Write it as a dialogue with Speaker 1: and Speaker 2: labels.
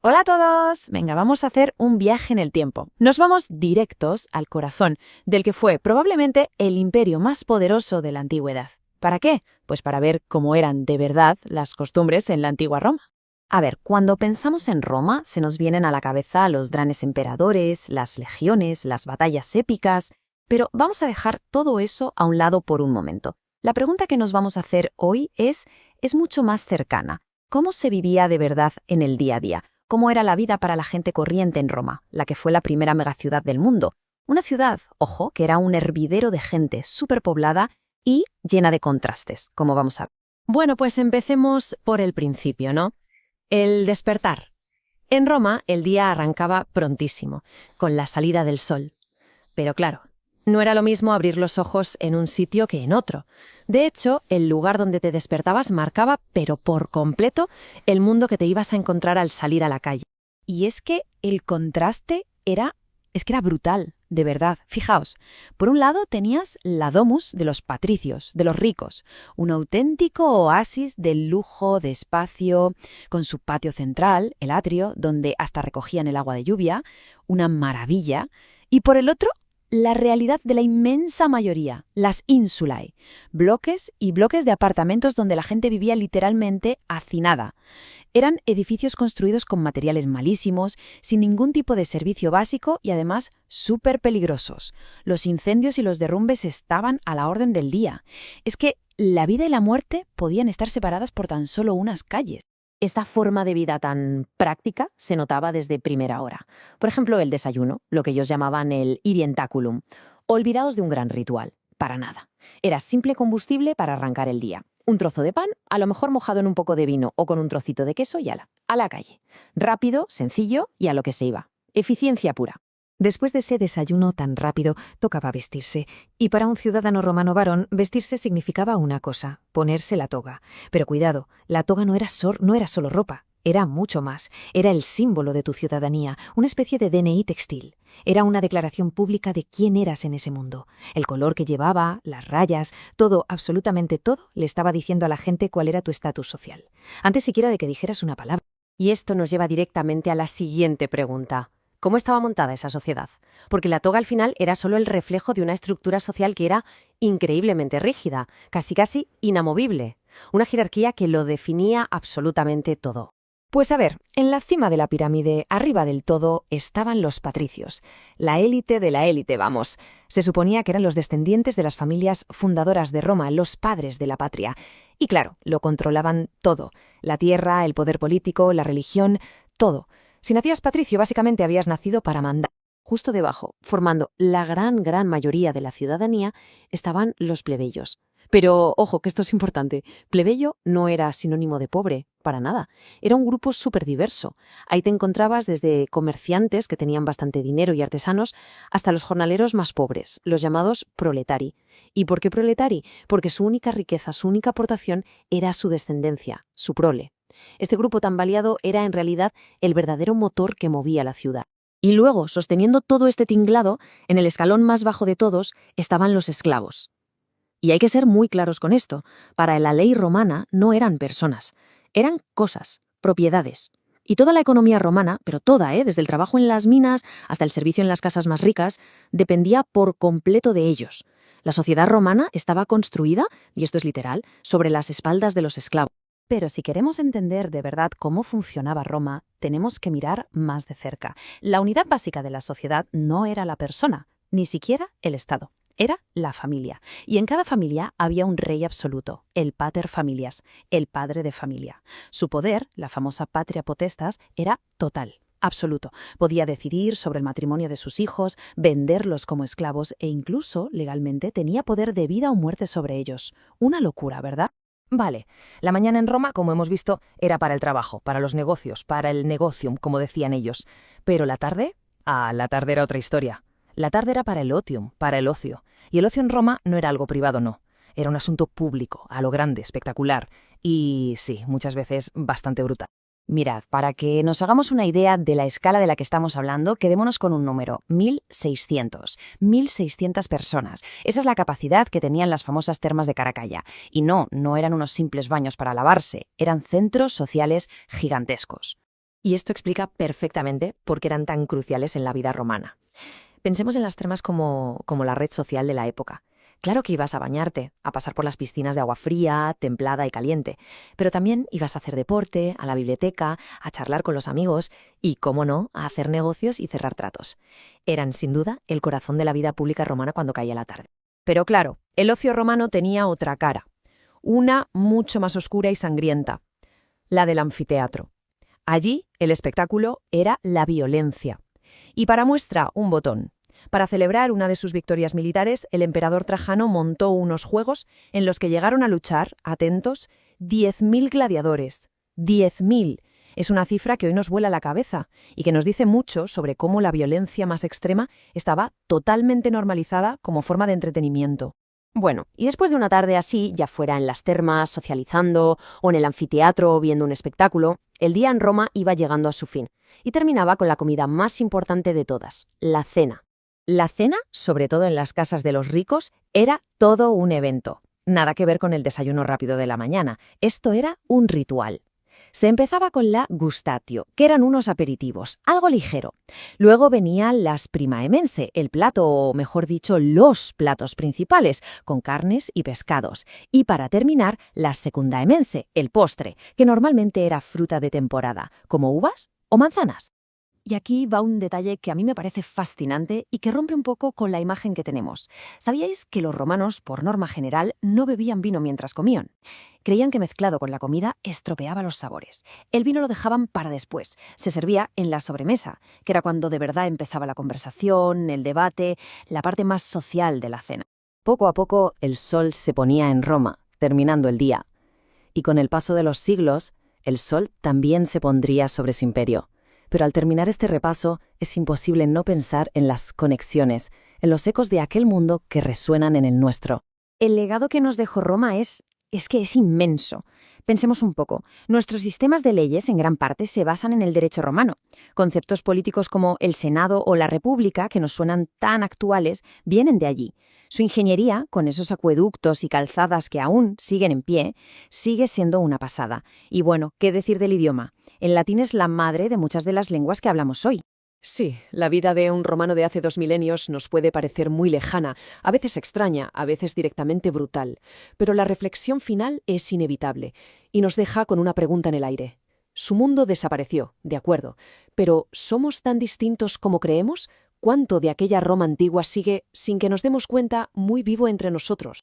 Speaker 1: Hola a todos. Venga, vamos a hacer un viaje en el tiempo. Nos vamos directos al corazón del que fue probablemente el imperio más poderoso de la antigüedad. ¿Para qué? Pues para ver cómo eran de verdad las costumbres en la antigua Roma.
Speaker 2: A ver, cuando pensamos en Roma, se nos vienen a la cabeza los grandes emperadores, las legiones, las batallas épicas, pero vamos a dejar todo eso a un lado por un momento. La pregunta que nos vamos a hacer hoy es mucho más cercana. ¿Cómo se vivía de verdad en el día a día? ¿Cómo era la vida para la gente corriente en Roma, la que fue la primera megaciudad del mundo? Una ciudad, ojo, que era un hervidero de gente superpoblada y llena de contrastes, como vamos a ver.
Speaker 1: Bueno, pues empecemos por el principio, ¿no? El despertar. En Roma el día arrancaba prontísimo, con la salida del sol. Pero claro, no era lo mismo abrir los ojos en un sitio que en otro. De hecho, el lugar donde te despertabas marcaba, pero por completo, el mundo que te ibas a encontrar al salir a la calle.
Speaker 2: Y es que el contraste era brutal, de verdad. Fijaos, por un lado tenías la domus de los patricios, de los ricos, un auténtico oasis de lujo, de espacio, con su patio central, el atrio, donde hasta recogían el agua de lluvia, una maravilla. Y por el otro, la realidad de la inmensa mayoría, las insulae, bloques y bloques de apartamentos donde la gente vivía literalmente hacinada. Eran edificios construidos con materiales malísimos, sin ningún tipo de servicio básico y además súper peligrosos. Los incendios y los derrumbes estaban a la orden del día. Es que la vida y la muerte podían estar separadas por tan solo unas calles.
Speaker 1: Esta forma de vida tan práctica se notaba desde primera hora. Por ejemplo, el desayuno, lo que ellos llamaban el irientaculum. Olvidaos de un gran ritual, para nada. Era simple combustible para arrancar el día. Un trozo de pan, a lo mejor mojado en un poco de vino o con un trocito de queso y a la calle. Rápido, sencillo y a lo que se iba. Eficiencia pura.
Speaker 2: Después de ese desayuno tan rápido, tocaba vestirse, y para un ciudadano romano varón, vestirse significaba una cosa, ponerse la toga. Pero cuidado, la toga no era solo ropa, era mucho más. Era el símbolo de tu ciudadanía, una especie de DNI textil. Era una declaración pública de quién eras en ese mundo. El color que llevaba, las rayas, todo, absolutamente todo, le estaba diciendo a la gente cuál era tu estatus social. Antes siquiera de que dijeras una palabra.
Speaker 1: Y esto nos lleva directamente a la siguiente pregunta. ¿Cómo estaba montada esa sociedad? Porque la toga al final era solo el reflejo de una estructura social que era increíblemente rígida, casi inamovible. Una jerarquía que lo definía absolutamente todo.
Speaker 2: Pues a ver, en la cima de la pirámide, arriba del todo, estaban los patricios, la élite de la élite, vamos. Se suponía que eran los descendientes de las familias fundadoras de Roma, los padres de la patria. Y claro, lo controlaban todo, la tierra, el poder político, la religión, todo. Si nacías patricio, básicamente habías nacido para mandar.
Speaker 1: Justo debajo, formando la gran mayoría de la ciudadanía, estaban los plebeyos. Pero, ojo, que esto es importante, plebeyo no era sinónimo de pobre, para nada. Era un grupo súper diverso. Ahí te encontrabas desde comerciantes que tenían bastante dinero y artesanos, hasta los jornaleros más pobres, los llamados proletari. ¿Y por qué proletari? Porque su única riqueza, su única aportación era su descendencia, su prole. Este grupo tan variado era en realidad el verdadero motor que movía la ciudad. Y luego, sosteniendo todo este tinglado, en el escalón más bajo de todos estaban los esclavos. Y hay que ser muy claros con esto. Para la ley romana no eran personas, eran cosas, propiedades. Y toda la economía romana, pero toda, desde el trabajo en las minas hasta el servicio en las casas más ricas, dependía por completo de ellos. La sociedad romana estaba construida, y esto es literal, sobre las espaldas de los esclavos.
Speaker 2: Pero si queremos entender de verdad cómo funcionaba Roma, tenemos que mirar más de cerca. La unidad básica de la sociedad no era la persona, ni siquiera el Estado. Era la familia. Y en cada familia había un rey absoluto, el pater familias, el padre de familia. Su poder, la famosa patria potestas, era total, absoluto. Podía decidir sobre el matrimonio de sus hijos, venderlos como esclavos e incluso, legalmente, tenía poder de vida o muerte sobre ellos. Una locura, ¿verdad?
Speaker 3: Vale, la mañana en Roma, como hemos visto, era para el trabajo, para los negocios, para el negocium, como decían ellos. Pero la tarde, la tarde era otra historia. La tarde era para el otium, para el ocio. Y el ocio en Roma no era algo privado, no. Era un asunto público, a lo grande, espectacular. Y sí, muchas veces bastante brutal.
Speaker 2: Mirad, para que nos hagamos una idea de la escala de la que estamos hablando, quedémonos con un número, 1.600. 1.600 personas. Esa es la capacidad que tenían las famosas termas de Caracalla. Y no eran unos simples baños para lavarse, eran centros sociales gigantescos.
Speaker 3: Y esto explica perfectamente por qué eran tan cruciales en la vida romana. Pensemos en las termas como la red social de la época. Claro que ibas a bañarte, a pasar por las piscinas de agua fría, templada y caliente, pero también ibas a hacer deporte, a la biblioteca, a charlar con los amigos y, cómo no, a hacer negocios y cerrar tratos. Eran, sin duda, el corazón de la vida pública romana cuando caía la tarde. Pero claro, el ocio romano tenía otra cara, una mucho más oscura y sangrienta, la del anfiteatro. Allí, el espectáculo era la violencia. Y para muestra, un botón. Para celebrar una de sus victorias militares, el emperador Trajano montó unos juegos en los que llegaron a luchar, atentos, 10.000 gladiadores. 10.000. Es una cifra que hoy nos vuela la cabeza y que nos dice mucho sobre cómo la violencia más extrema estaba totalmente normalizada como forma de entretenimiento.
Speaker 1: Bueno, y después de una tarde así, ya fuera en las termas, socializando, o en el anfiteatro viendo un espectáculo, el día en Roma iba llegando a su fin y terminaba con la comida más importante de todas, la cena. La cena, sobre todo en las casas de los ricos, era todo un evento. Nada que ver con el desayuno rápido de la mañana. Esto era un ritual. Se empezaba con la gustatio, que eran unos aperitivos, algo ligero. Luego venían las prima mense, el plato, o mejor dicho, los platos principales, con carnes y pescados. Y para terminar, la secunda mense, el postre, que normalmente era fruta de temporada, como uvas o manzanas. Y aquí va un detalle que a mí me parece fascinante y que rompe un poco con la imagen que tenemos. ¿Sabíais que los romanos, por norma general, no bebían vino mientras comían? Creían que mezclado con la comida estropeaba los sabores. El vino lo dejaban para después. Se servía en la sobremesa, que era cuando de verdad empezaba la conversación, el debate, la parte más social de la cena. Poco a poco el sol se ponía en Roma, terminando el día. Y con el paso de los siglos, el sol también se pondría sobre su imperio. Pero al terminar este repaso, es imposible no pensar en las conexiones, en los ecos de aquel mundo que resuenan en el nuestro. El legado que nos dejó Roma es que es inmenso. Pensemos un poco. Nuestros sistemas de leyes en gran parte se basan en el derecho romano. Conceptos políticos como el Senado o la República, que nos suenan tan actuales, vienen de allí. Su ingeniería, con esos acueductos y calzadas que aún siguen en pie, sigue siendo una pasada. Y bueno, ¿qué decir del idioma? El latín es la madre de muchas de las lenguas que hablamos hoy.
Speaker 4: Sí, la vida de un romano de hace 2000 años nos puede parecer muy lejana, a veces extraña, a veces directamente brutal, pero la reflexión final es inevitable y nos deja con una pregunta en el aire. Su mundo desapareció, de acuerdo, pero ¿somos tan distintos como creemos? ¿Cuánto de aquella Roma antigua sigue, sin que nos demos cuenta, muy vivo entre nosotros?